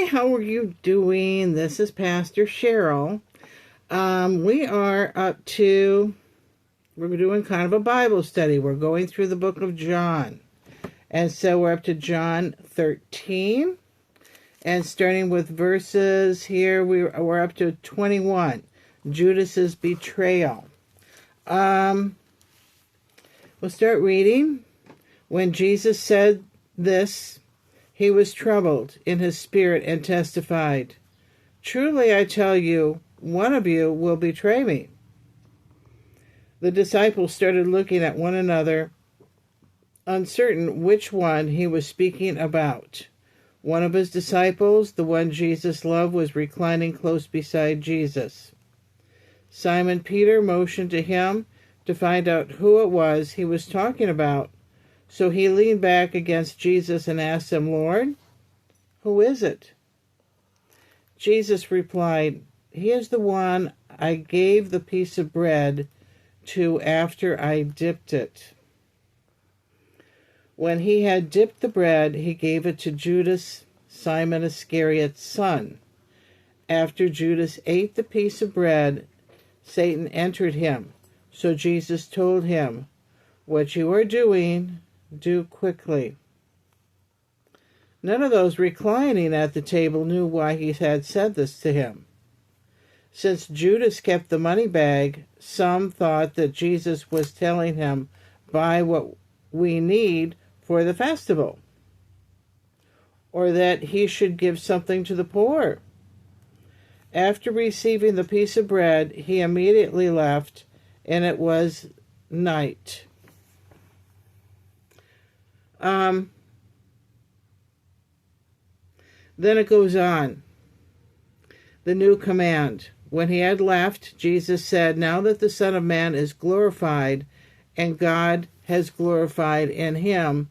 Hi, how are you doing? This is Pastor Cheryl. We're doing kind of a Bible study. We're going through the book of John. And so we're up to John 13. And starting with verses here, we're up to 21. Judas's betrayal. We'll start reading. When Jesus said this, he was troubled in his spirit and testified, "Truly I tell you, one of you will betray me." The disciples started looking at one another, uncertain which one he was speaking about. One of his disciples, the one Jesus loved, was reclining close beside Jesus. Simon Peter motioned to him to find out who it was he was talking about. So he leaned back against Jesus and asked him, "Lord, who is it?" Jesus replied, "He is the one I gave the piece of bread to after I dipped it." When he had dipped the bread, he gave it to Judas, Simon Iscariot's son. After Judas ate the piece of bread, Satan entered him. So Jesus told him, "What you are doing, do quickly." None of those reclining at the table knew why he had said this to him. Since Judas kept the money bag, some thought that Jesus was telling him, "Buy what we need for the festival," or that he should give something to the poor. After receiving the piece of bread, he immediately left, and it was night. Then it goes on. The new command. When he had left, Jesus said, "Now that the Son of Man is glorified, and God has glorified in him,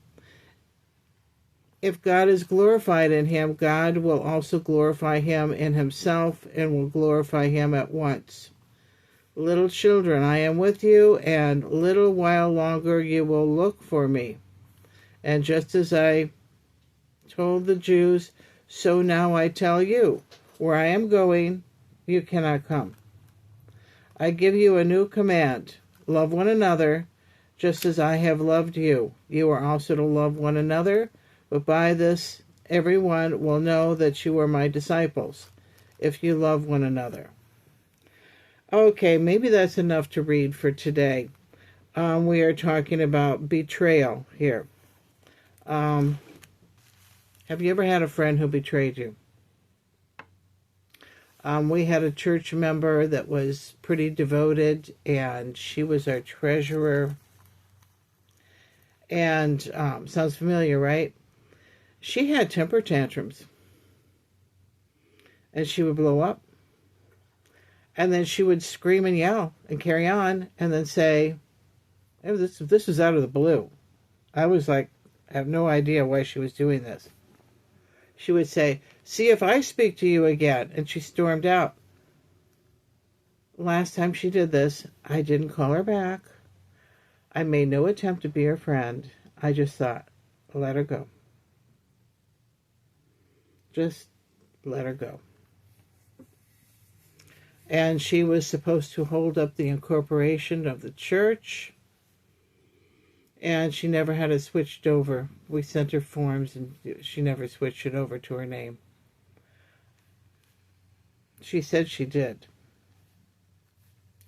if God is glorified in him, God will also glorify him in himself and will glorify him at once. Little children, I am with you, and little while longer you will look for me. And just as I told the Jews, so now I tell you, where I am going, you cannot come. I give you a new command. Love one another, just as I have loved you. You are also to love one another, but by this everyone will know that you are my disciples, if you love one another." Okay, maybe that's enough to read for today. We are talking about betrayal here. Have you ever had a friend who betrayed you? We had a church member that was pretty devoted, and she was our treasurer. And sounds familiar, right? She had temper tantrums. And she would blow up. And then she would scream and yell and carry on and then say, hey, this was out of the blue. I was like, I have no idea why she was doing this. She would say, "See if I speak to you again." And she stormed out. Last time she did this, I didn't call her back. I made no attempt to be her friend. I just thought, let her go. Just let her go. And she was supposed to hold up the incorporation of the church. And she never had it switched over. We sent her forms and she never switched it over to her name. She said she did.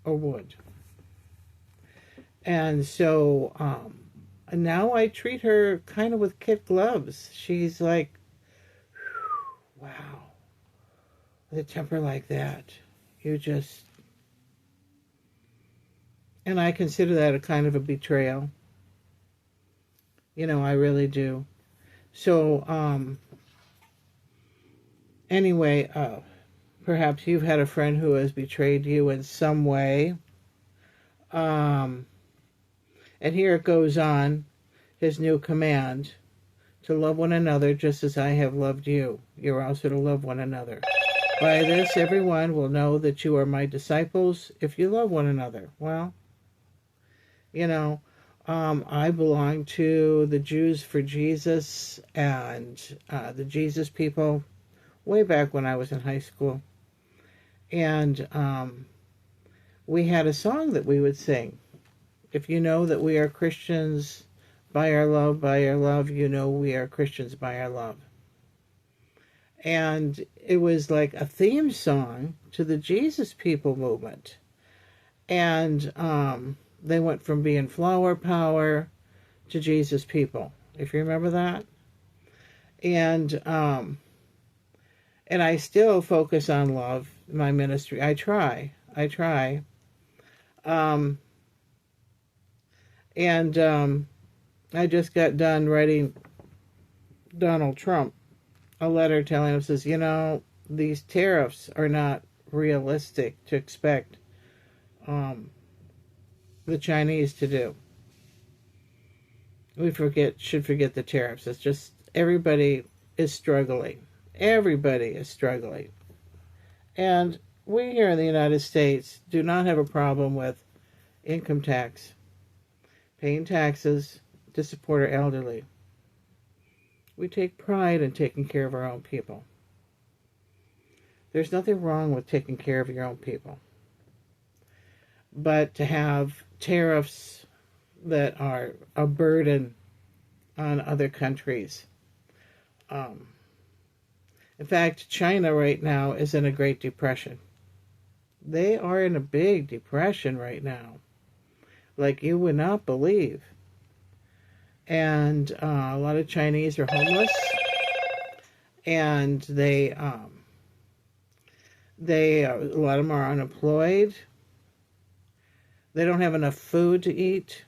Or would. And so now I treat her kind of with kid gloves. She's like, wow, with a temper like that, you just... And I consider that a kind of a betrayal. You know, I really do. So, anyway, perhaps you've had a friend who has betrayed you in some way. And here it goes on, his new command, to love one another just as I have loved you. You're also to love one another. By this, everyone will know that you are my disciples if you love one another. Well, you know, I belong to the Jews for Jesus, and the Jesus people way back when I was in high school. And we had a song that we would sing. If you know that we are Christians by our love, you know we are Christians by our love. And it was like a theme song to the Jesus People movement. And they went from being flower power to Jesus People, if you remember that. And I still focus on love in my ministry. I try. I just got done writing Donald Trump a letter telling him, says, you know, these tariffs are not realistic to expect the Chinese to do. We should forget the tariffs. It's just everybody is struggling. Everybody is struggling. And we here in the United States do not have a problem with income tax, paying taxes to support our elderly. We take pride in taking care of our own people. There's nothing wrong with taking care of your own people. But to have tariffs that are a burden on other countries. In fact, China right now is in a Great Depression. They are in a big depression right now, like you would not believe. And a lot of Chinese are homeless, and a lot of them are unemployed. They don't have enough food to eat.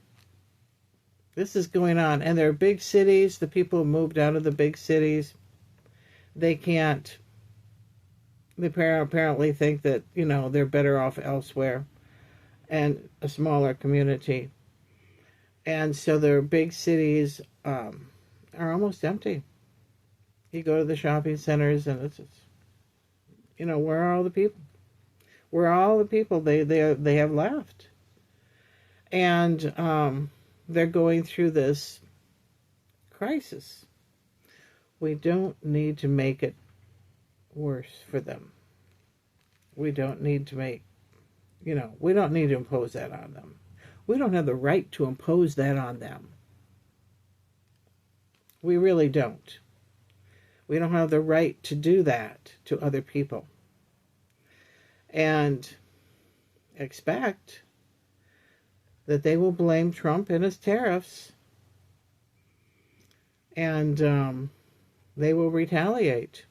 This is going on. And there are big cities. The people who moved out of the big cities, they apparently think that, you know, they're better off elsewhere and a smaller community. And so their big cities are almost empty. You go to the shopping centers and it's you know, where are all the people? Where are all the people they have left? And they're going through this crisis. We don't need to make it worse for them. We don't need to we don't need to impose that on them. We don't have the right to impose that on them. We really don't. We don't have the right to do that to other people. And expect that they will blame Trump and his tariffs. And they will retaliate.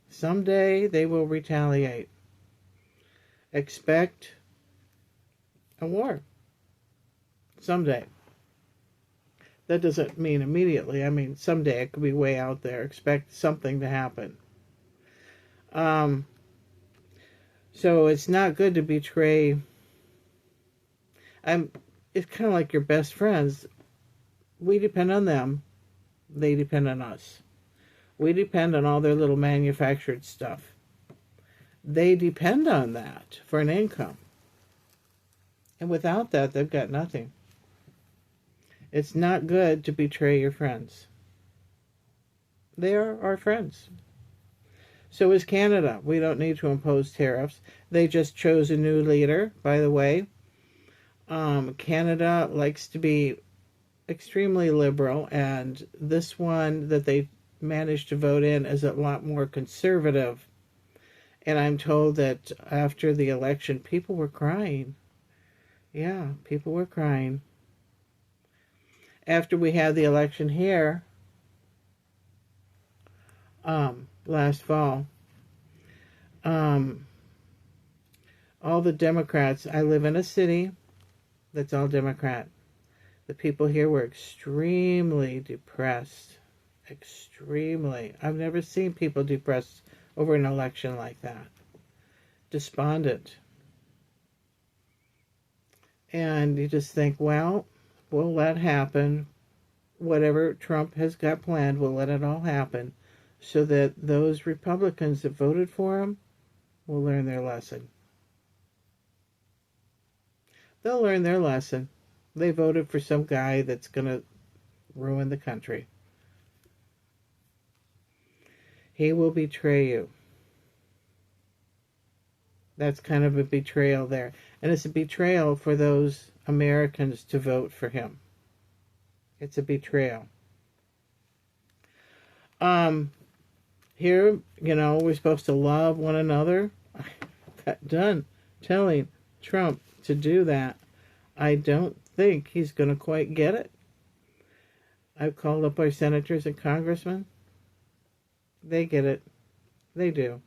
Someday they will retaliate. Expect a war. Someday. That doesn't mean immediately. I mean, someday it could be way out there. Expect something to happen. So it's not good to betray. It's kind of like your best friends. We depend on them. They depend on us. We depend on all their little manufactured stuff. They depend on that for an income. And without that, they've got nothing. It's not good to betray your friends. They are our friends. So is Canada. We don't need to impose tariffs. They just chose a new leader, by the way. Canada likes to be extremely liberal, and this one that they managed to vote in is a lot more conservative. And I'm told that after the election, people were crying. Yeah, people were crying. After we had the election here, last fall, all the Democrats, I live in a city that's all Democrat. The people here were extremely depressed. Extremely. I've never seen people depressed over an election like that. Despondent. And you just think, well, we'll let happen. Whatever Trump has got planned, we'll let it all happen so that those Republicans that voted for him will learn their lesson. They'll learn their lesson. They voted for some guy that's going to ruin the country. He will betray you. That's kind of a betrayal there. And it's a betrayal for those Americans to vote for him. It's a betrayal. Here, we're supposed to love one another. I got done telling Trump to do that. I don't think he's going to quite get it. I've called up our senators and congressmen. They get it. They do.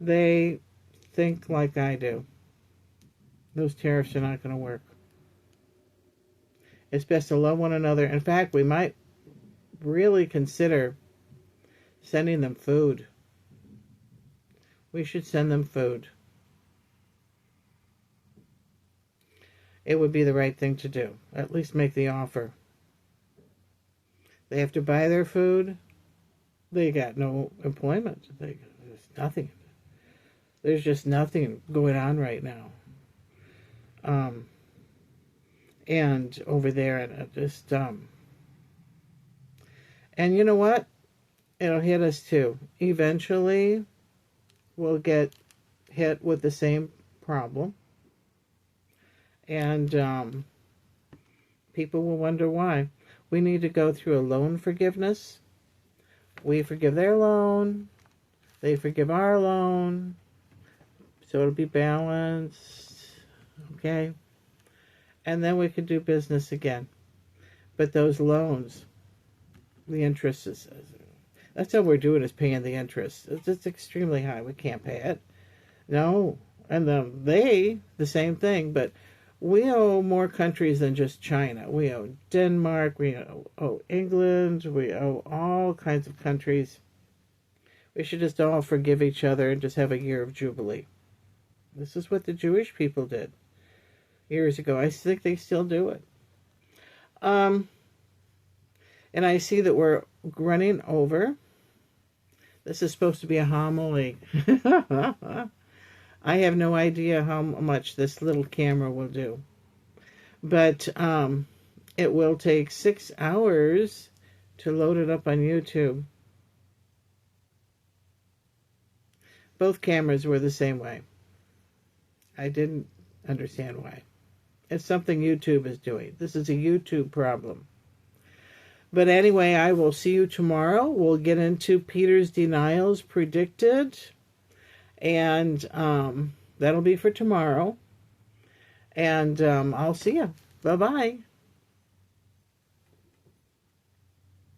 They think like I do. Those tariffs are not going to work. It's best to love one another. In fact, we might really consider sending them food. We should send them food. It would be the right thing to do. At least make the offer. They have to buy their food. They got no employment. There's nothing. There's just nothing going on right now. And over there, and just and you know what? It'll hit us too. Eventually, we'll get hit with the same problem. And people will wonder why. We need to go through a loan forgiveness. We forgive their loan. They forgive our loan. So it'll be balanced. Okay? And then we can do business again. But those loans, the interest is... That's all we're doing is paying the interest. It's extremely high. We can't pay it. No. And the same thing. But we owe more countries than just China. We owe Denmark. We owe England. We owe all kinds of countries. We should just all forgive each other and just have a year of Jubilee. This is what the Jewish people did years ago. I think they still do it. And I see that we're running over. This is supposed to be a homily. I have no idea how much this little camera will do. But it will take 6 hours to load it up on YouTube. Both cameras were the same way. I didn't understand why. It's something YouTube is doing. This is a YouTube problem. But anyway, I will see you tomorrow. We'll get into Peter's denials predicted. And that'll be for tomorrow. And I'll see you. Bye-bye.